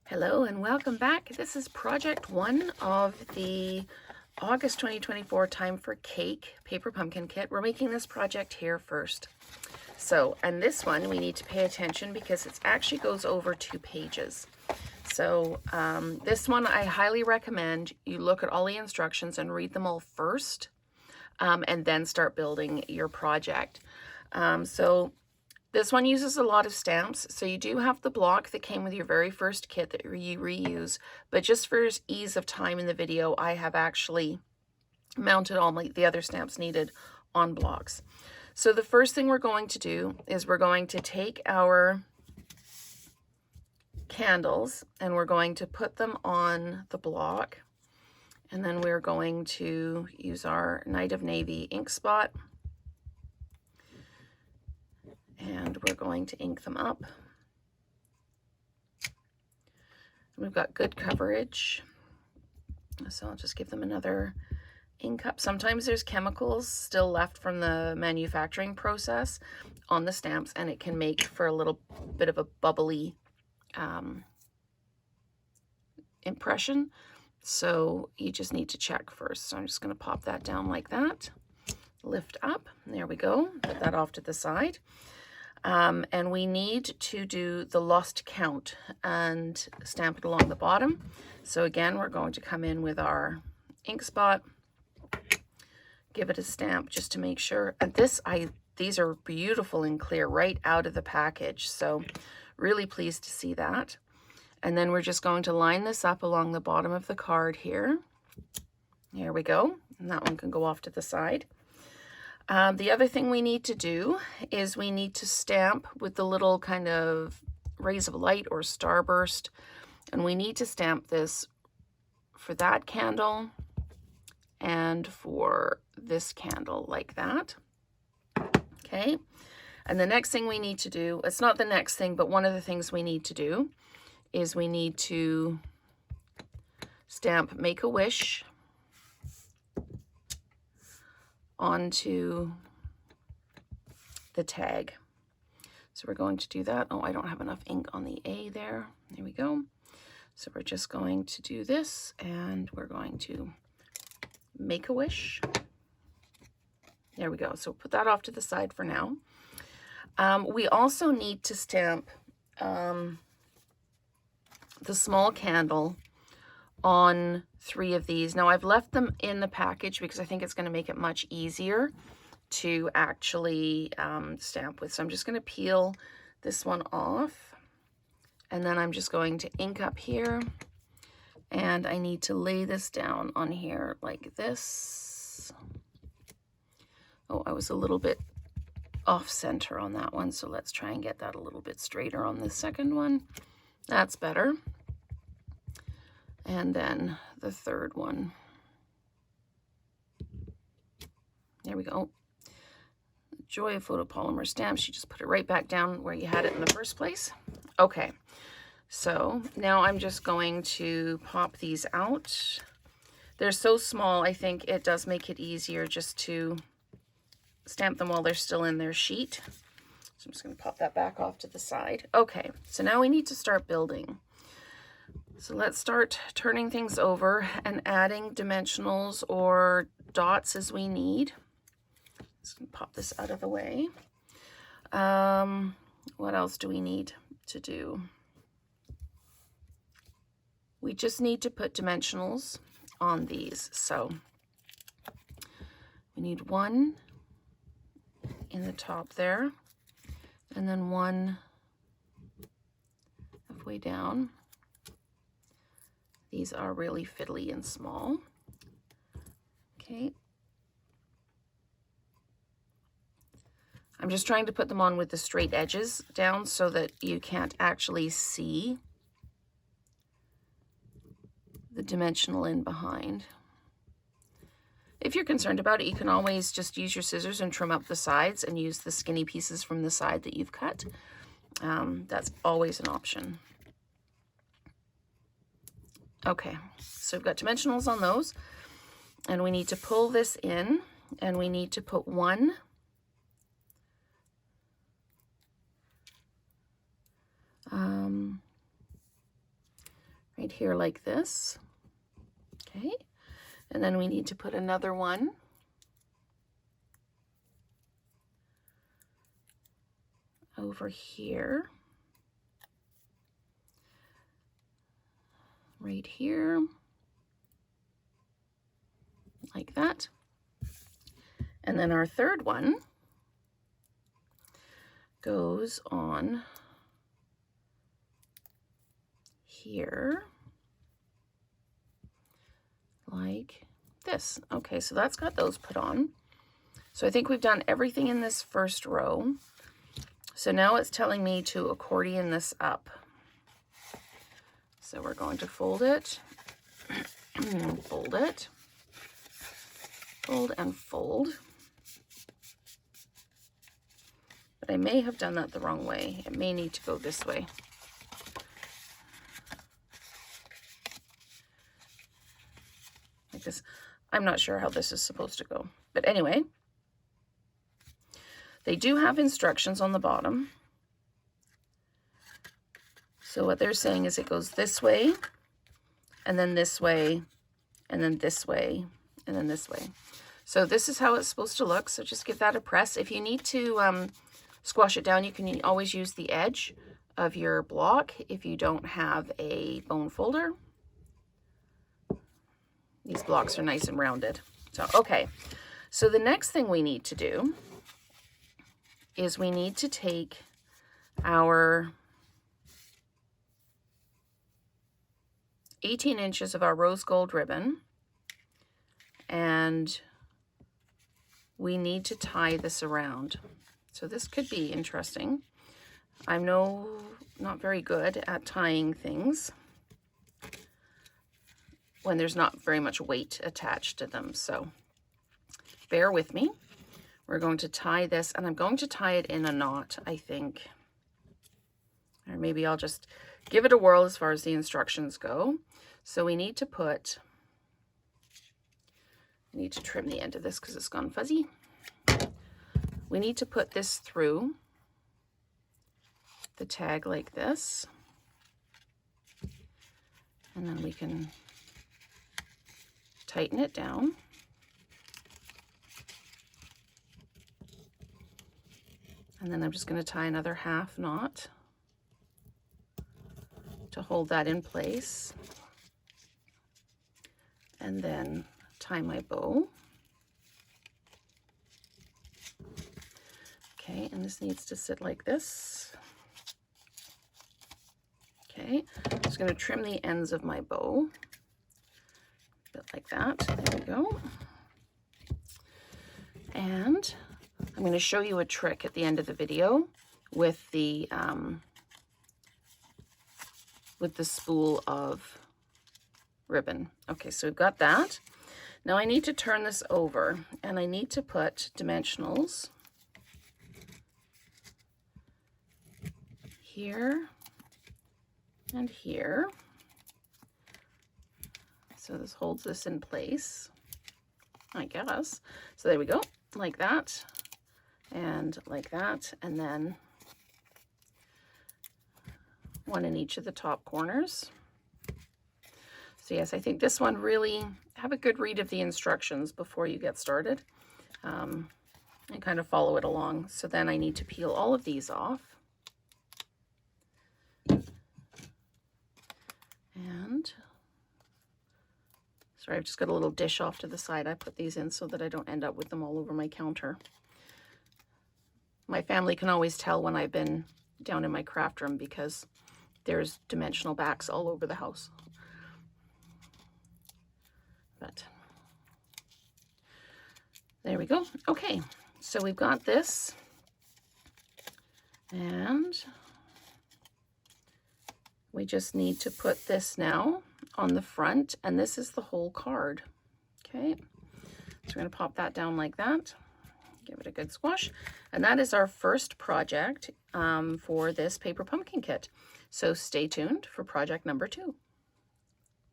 Hello and welcome back. This is project 1 of the August 2024 Time for Cake paper pumpkin kit. We're making this project here first. So, and this one we need to pay attention because it actually goes over 2 pages. So this one I highly recommend you look at all the instructions and read them all first and then start building your project. This one uses a lot of stamps, so you do have the block that came with your very first kit that you reuse, but just for ease of time in the video, I have actually mounted all the other stamps needed on blocks. So the first thing we're going to do is we're going to take our candles and we're going to put them on the block, and then we're going to use our Night of Navy ink spot. And we're going to ink them up. We've got good coverage, so I'll just give them another ink up. Sometimes there's chemicals still left from the manufacturing process on the stamps, and it can make for a little bit of a bubbly impression, so you just need to check first. So I'm just going to pop that down like that, lift up, there we go, put that off to the side. And we need to do the lost count and stamp it along the bottom. So again, we're going to come in with our ink spot, give it a stamp just to make sure. And these are beautiful and clear right out of the package. So really pleased to see that. And then we're just going to line this up along the bottom of the card here. Here we go. And that one can go off to the side. The other thing we need to do is we need to stamp with the little kind of rays of light or starburst, and we need to stamp this for that candle and for this candle like that. Okay, and the next thing we need to do, it's not the next thing, but one of the things we need to do is we need to stamp Make-A-Wish onto the tag. So we're going to do that. Oh, I don't have enough ink on the A there. There we go. So we're just going to do this, and we're going to Make-A-Wish. There we go. So put that off to the side for now. We also need to stamp the small candle on 3 of these. Now I've left them in the package because I think it's going to make it much easier to actually stamp with. So I'm just going to peel this one off, and then I'm just going to ink up here, and I need to lay this down on here like this. Oh, I was a little bit off center on that one, so let's try and get that a little bit straighter on the second one. That's better. And then the third one. There we go. Joy of photopolymer stamps. You just put it right back down where you had it in the first place. Okay, so now I'm just going to pop these out. They're so small, I think it does make it easier just to stamp them while they're still in their sheet. So I'm just going to pop that back off to the side. Okay, so now we need to start building. So let's start turning things over and adding dimensionals or dots as we need. Just gonna pop this out of the way. What else do we need to do? We just need to put dimensionals on these. So we need 1 in the top there, and then 1 halfway down. These are really fiddly and small. Okay. I'm just trying to put them on with the straight edges down so that you can't actually see the dimensional in behind. If you're concerned about it, you can always just use your scissors and trim up the sides and use the skinny pieces from the side that you've cut. That's always an option. Okay, so we've got dimensionals on those, and we need to pull this in, and we need to put 1 right here like this. Okay, and then we need to put another one over here, right here, like that. And then our third one goes on here, like this. Okay, so that's got those put on. So I think we've done everything in this first row. So now it's telling me to accordion this up. So we're going to fold it, fold it, fold and fold. But I may have done that the wrong way. It may need to go this way. Like this. I'm not sure how this is supposed to go. But anyway, they do have instructions on the bottom. So what they're saying is it goes this way, and then this way, and then this way, and then this way. So this is how it's supposed to look. So just give that a press. If you need to squash it down, you can always use the edge of your block if you don't have a bone folder. These blocks are nice and rounded. So, okay. So the next thing we need to do is we need to take our 18 inches of our rose gold ribbon, and we need to tie this around. So this could be interesting. I'm not very good at tying things when there's not very much weight attached to them. So bear with me. We're going to tie this, and I'm going to tie it in a knot, I think. Or maybe I'll just give it a whirl as far as the instructions go. So we need to trim the end of this because it's gone fuzzy. We need to put this through the tag like this. And then we can tighten it down. And then I'm just going to tie another half knot to hold that in place. And then tie my bow. Okay, and this needs to sit like this. Okay, I'm just going to trim the ends of my bow. A bit like that. There we go. And I'm going to show you a trick at the end of the video with the spool of ribbon. Okay, so we've got that. Now I need to turn this over, and I need to put dimensionals here and here. So this holds this in place, I guess. So there we go, like that, and then one in each of the top corners. So yes, I think this one, really have a good read of the instructions before you get started, and kind of follow it along. So then I need to peel all of these off. And sorry, I've just got a little dish off to the side. I put these in so that I don't end up with them all over my counter. My family can always tell when I've been down in my craft room because there's dimensional backs all over the house. But there we go. Okay, so we've got this, and we just need to put this now on the front, and this is the whole card. Okay, so we're going to pop that down like that, give it a good squash, and that is our first project for this paper pumpkin kit. So stay tuned for project number 2.